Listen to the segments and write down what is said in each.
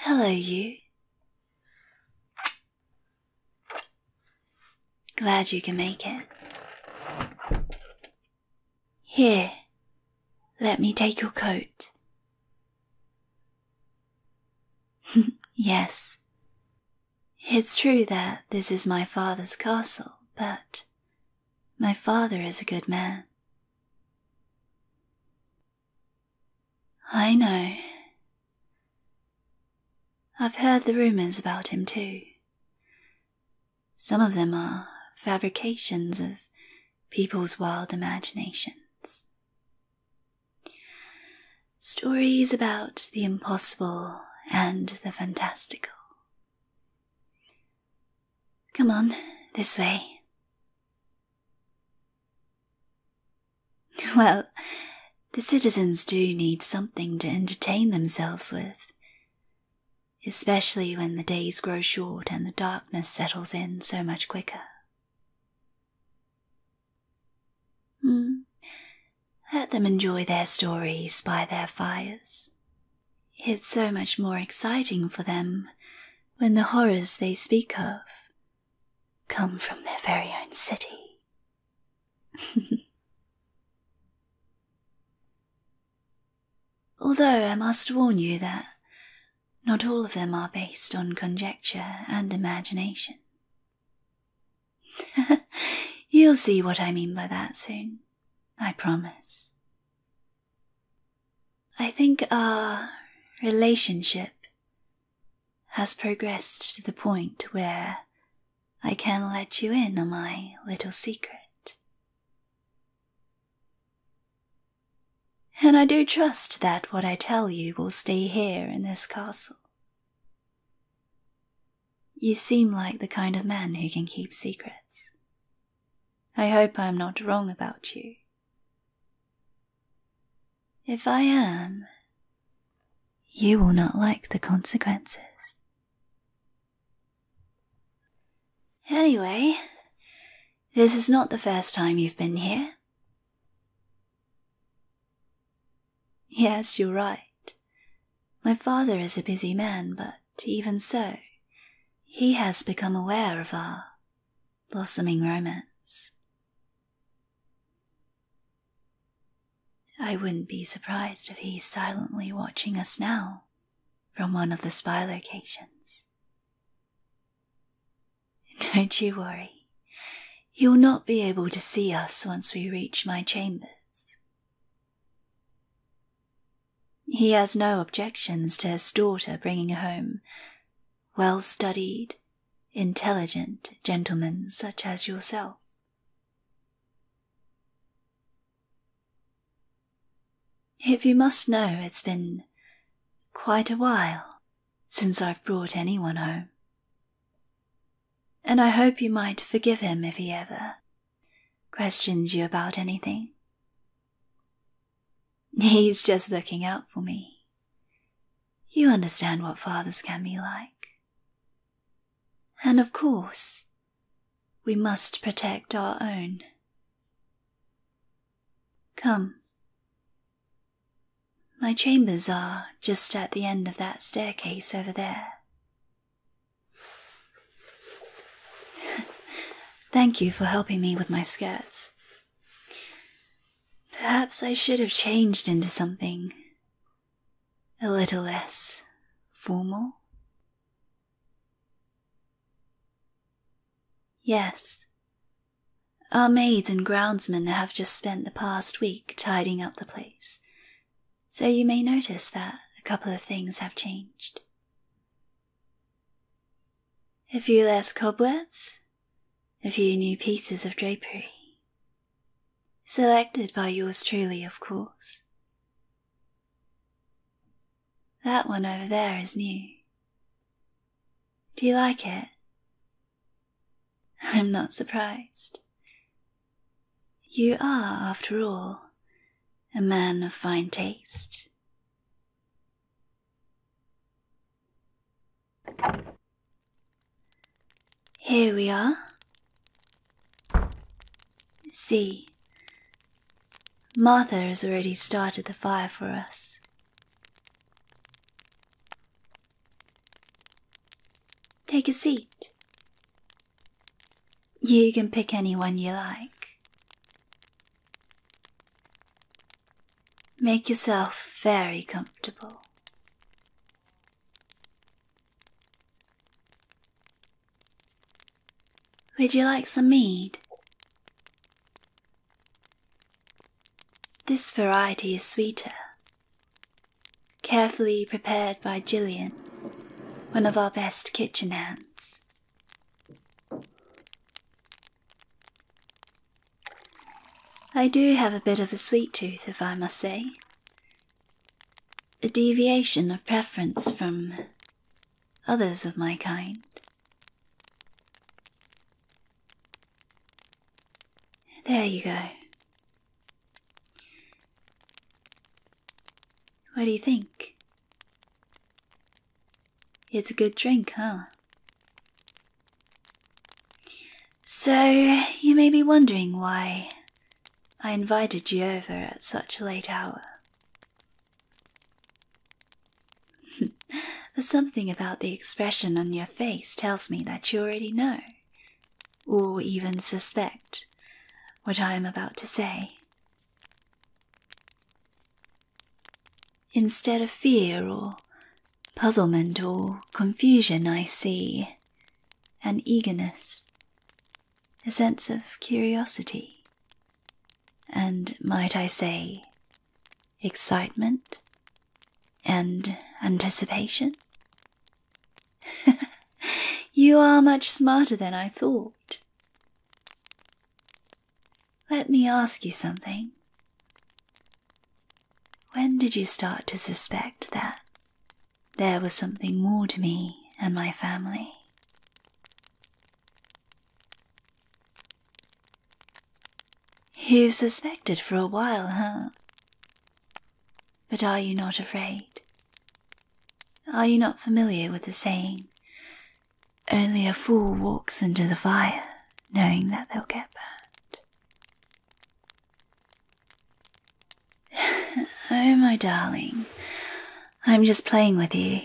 Hello, you. Glad you can make it. Here, let me take your coat. Yes, it's true that this is my father's castle, but my father is a good man. I know. I've heard the rumors about him too. Some of them are fabrications of people's wild imaginations. Stories about the impossible and the fantastical. Come on, this way. Well, the citizens do need something to entertain themselves with. Especially when the days grow short and the darkness settles in so much quicker. Let them enjoy their stories by their fires. It's so much more exciting for them when the horrors they speak of come from their very own city. Although I must warn you that not all of them are based on conjecture and imagination. You'll see what I mean by that soon, I promise. I think our relationship has progressed to the point where I can let you in on my little secret. And I do trust that what I tell you will stay here in this castle. You seem like the kind of man who can keep secrets. I hope I'm not wrong about you. If I am, you will not like the consequences. Anyway, this is not the first time you've been here. Yes, you're right. My father is a busy man, but even so, he has become aware of our blossoming romance. I wouldn't be surprised if he's silently watching us now from one of the spy locations. Don't you worry. You'll not be able to see us once we reach my chambers. He has no objections to his daughter bringing home well-studied, intelligent gentlemen such as yourself. If you must know, it's been quite a while since I've brought anyone home. And I hope you might forgive him if he ever questions you about anything. He's just looking out for me. You understand what fathers can be like. And of course, we must protect our own. Come. My chambers are just at the end of that staircase over there. Thank you for helping me with my skirts. Perhaps I should have changed into something a little less formal. Yes, our maids and groundsmen have just spent the past week tidying up the place, so you may notice that a couple of things have changed. A few less cobwebs, a few new pieces of drapery. Selected by yours truly, of course. That one over there is new. Do you like it? I'm not surprised. You are, after all, a man of fine taste. Here we are. See, Martha has already started the fire for us. Take a seat. You can pick any one you like. Make yourself very comfortable. Would you like some mead? This variety is sweeter, carefully prepared by Gillian, one of our best kitchen hands. I do have a bit of a sweet tooth, if I must say. A deviation of preference from others of my kind. There you go. What do you think? It's a good drink, huh? So, you may be wondering why I invited you over at such a late hour. But something about the expression on your face tells me that you already know, or even suspect, what I am about to say. Instead of fear or puzzlement or confusion, I see an eagerness, a sense of curiosity, and, might I say, excitement and anticipation. You are much smarter than I thought. Let me ask you something. When did you start to suspect that there was something more to me and my family? You've suspected for a while, huh? But are you not afraid? Are you not familiar with the saying, only a fool walks into the fire knowing that they'll get burned? Oh, my darling, I'm just playing with you.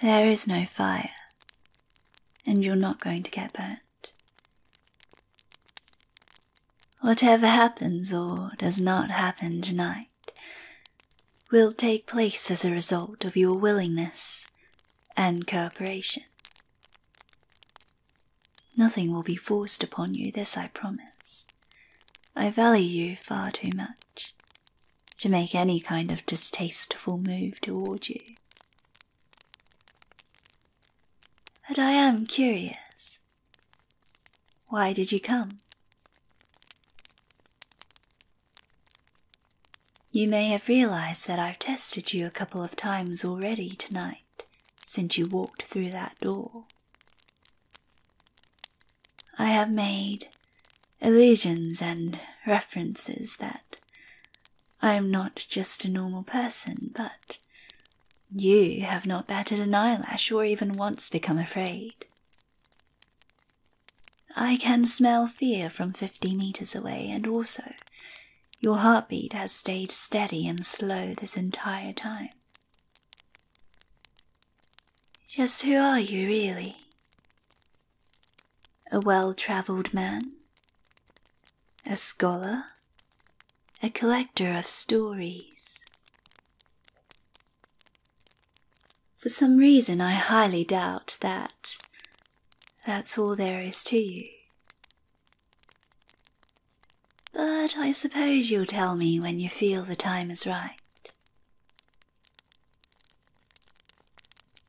There is no fire, and you're not going to get burnt. Whatever happens or does not happen tonight will take place as a result of your willingness and cooperation. Nothing will be forced upon you, this I promise. I value you far too much to make any kind of distasteful move toward you. But I am curious. Why did you come? You may have realized that I've tested you a couple of times already tonight, since you walked through that door. I have made allusions and references that I am not just a normal person, but you have not batted an eyelash or even once become afraid. I can smell fear from 50 meters away, and also your heartbeat has stayed steady and slow this entire time. Just who are you, really? A well-traveled man? A scholar? A collector of stories? For some reason I highly doubt that that's all there is to you. But I suppose you'll tell me when you feel the time is right.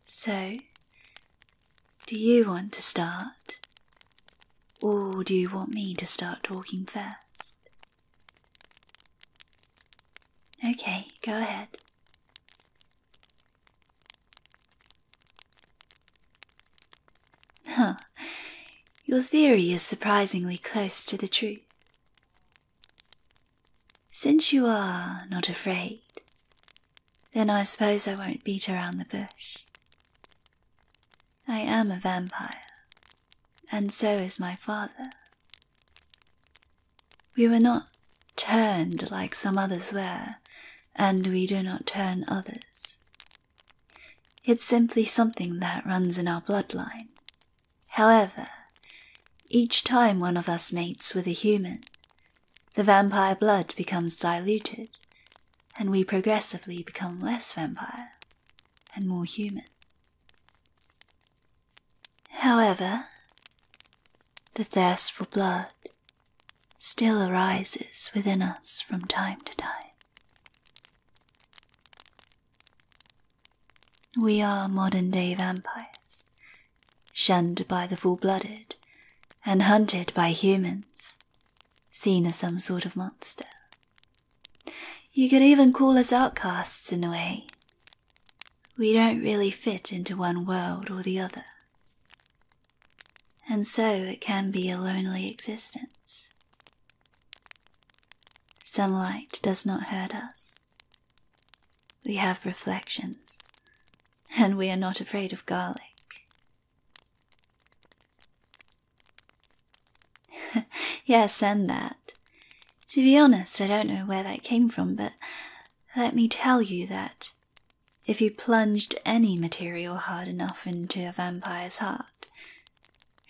So, do you want to start? Or do you want me to start talking first? Okay, go ahead. Huh, your theory is surprisingly close to the truth. Since you are not afraid, then I suppose I won't beat around the bush. I am a vampire, and so is my father. We were not turned like some others were, and we do not turn others. It's simply something that runs in our bloodline. However, each time one of us mates with a human, the vampire blood becomes diluted, and we progressively become less vampire and more human. However, the thirst for blood still arises within us from time to time. We are modern-day vampires, shunned by the full-blooded and hunted by humans, seen as some sort of monster. You could even call us outcasts in a way. We don't really fit into one world or the other, and so it can be a lonely existence. Sunlight does not hurt us. We have reflections, and we are not afraid of garlic. Yes, and that. To be honest, I don't know where that came from, but let me tell you that if you plunged any material hard enough into a vampire's heart,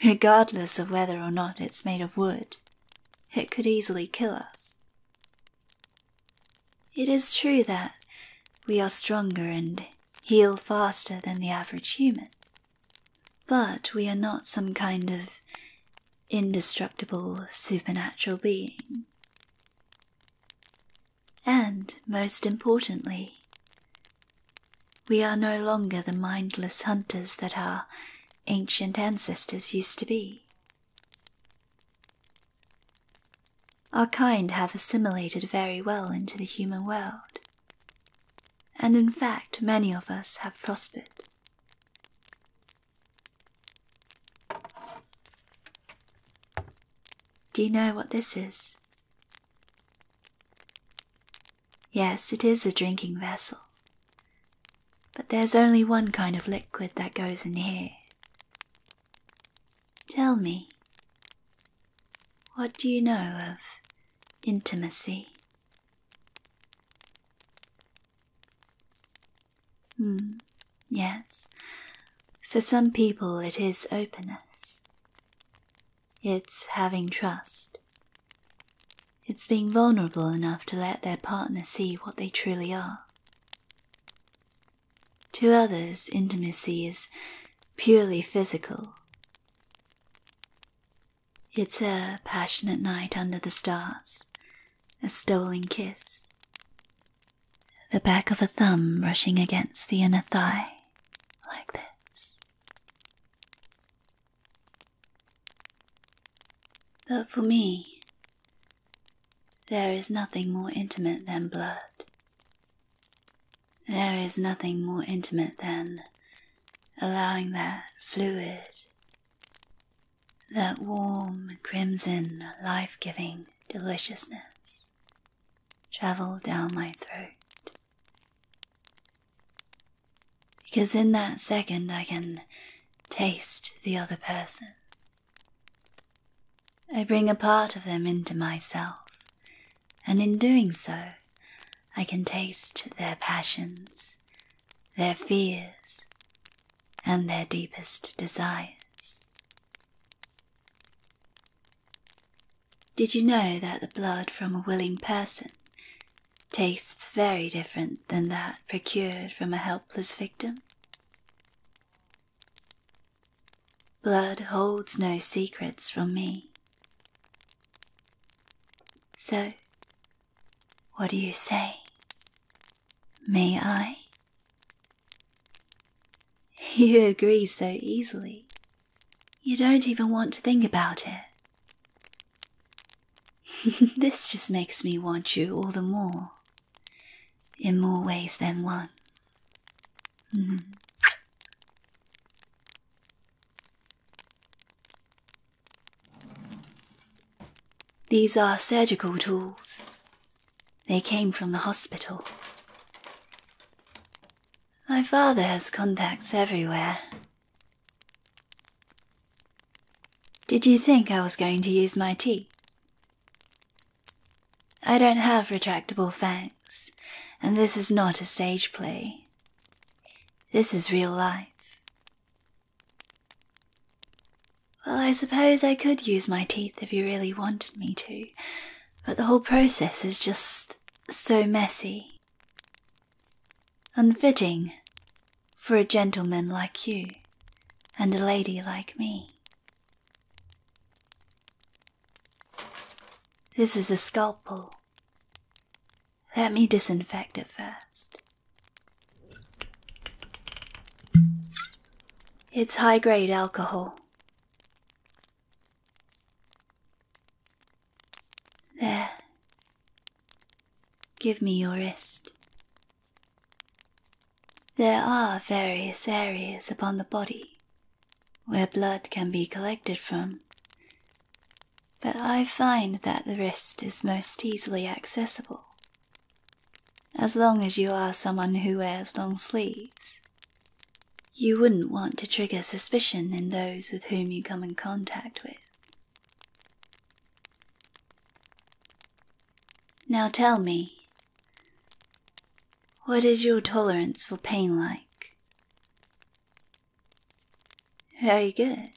regardless of whether or not it's made of wood, it could easily kill us. It is true that we are stronger and heal faster than the average human, but we are not some kind of indestructible supernatural being. And, most importantly, we are no longer the mindless hunters that our ancient ancestors used to be. Our kind have assimilated very well into the human world, and in fact many of us have prospered. Do you know what this is? Yes, it is a drinking vessel, but there's only one kind of liquid that goes in here. Tell me, what do you know of intimacy? Yes, for some people it is openness. It's having trust. It's being vulnerable enough to let their partner see what they truly are. To others, intimacy is purely physical. It's a passionate night under the stars, a stolen kiss, the back of a thumb brushing against the inner thigh, like this. But for me, there is nothing more intimate than blood. There is nothing more intimate than allowing that fluid, that warm, crimson, life-giving deliciousness travel down my throat. Because in that second I can taste the other person. I bring a part of them into myself, and in doing so, I can taste their passions, their fears, and their deepest desires. Did you know that the blood from a willing person tastes very different than that procured from a helpless victim? Blood holds no secrets from me. So, what do you say? May I? You agree so easily. You don't even want to think about it. This just makes me want you all the more, in more ways than one. These are surgical tools. They came from the hospital. My father has contacts everywhere. Did you think I was going to use my teeth? I don't have retractable fangs, and this is not a stage play. This is real life. Well, I suppose I could use my teeth if you really wanted me to, but the whole process is just so messy. Unfitting for a gentleman like you and a lady like me. This is a scalpel. Let me disinfect it first. It's high-grade alcohol. There. Give me your wrist. There are various areas upon the body where blood can be collected from, but I find that the wrist is most easily accessible, as long as you are someone who wears long sleeves. You wouldn't want to trigger suspicion in those with whom you come in contact with. Now tell me, what is your tolerance for pain like? Very good.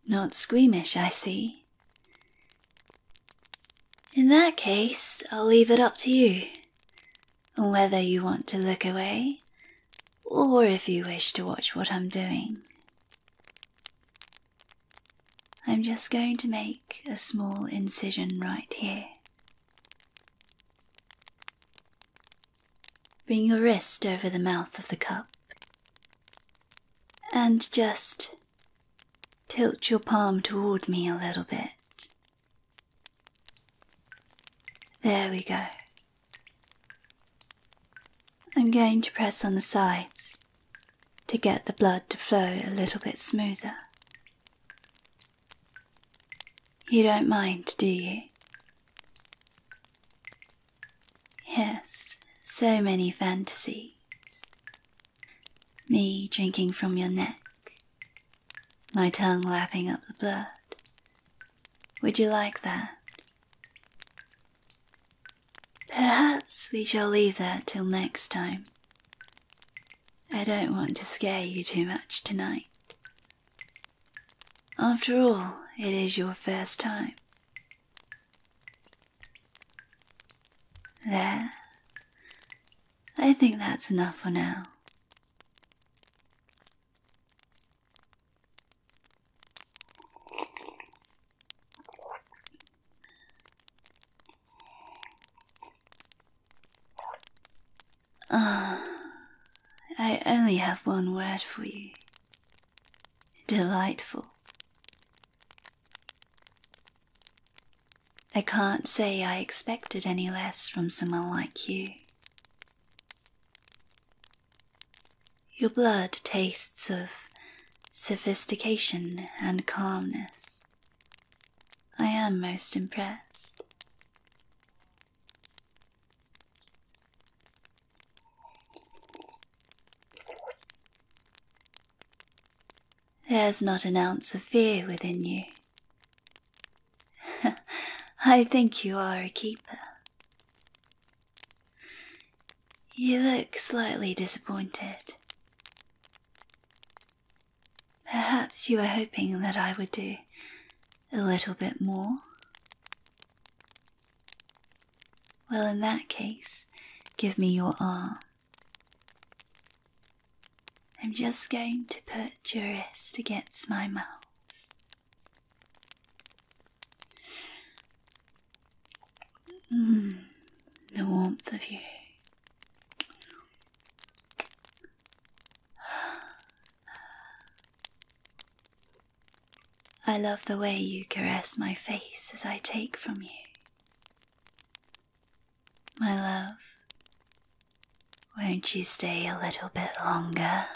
Not squeamish, I see. In that case, I'll leave it up to you, on whether you want to look away, or if you wish to watch what I'm doing. I'm just going to make a small incision right here. Bring your wrist over the mouth of the cup, and just tilt your palm toward me a little bit. There we go. I'm going to press on the sides to get the blood to flow a little bit smoother. You don't mind, do you? Yes, so many fantasies. Me drinking from your neck, my tongue lapping up the blood. Would you like that? Perhaps we shall leave that till next time. I don't want to scare you too much tonight. After all, it is your first time. There. I think that's enough for now. I only have one word for you. Delightful. I can't say I expected any less from someone like you. Your blood tastes of sophistication and calmness. I am most impressed. There's not an ounce of fear within you. I think you are a keeper. You look slightly disappointed. Perhaps you were hoping that I would do a little bit more. Well, in that case, give me your arm. I'm just going to put your wrist against my mouth. The warmth of you. I love the way you caress my face as I take from you. My love, won't you stay a little bit longer?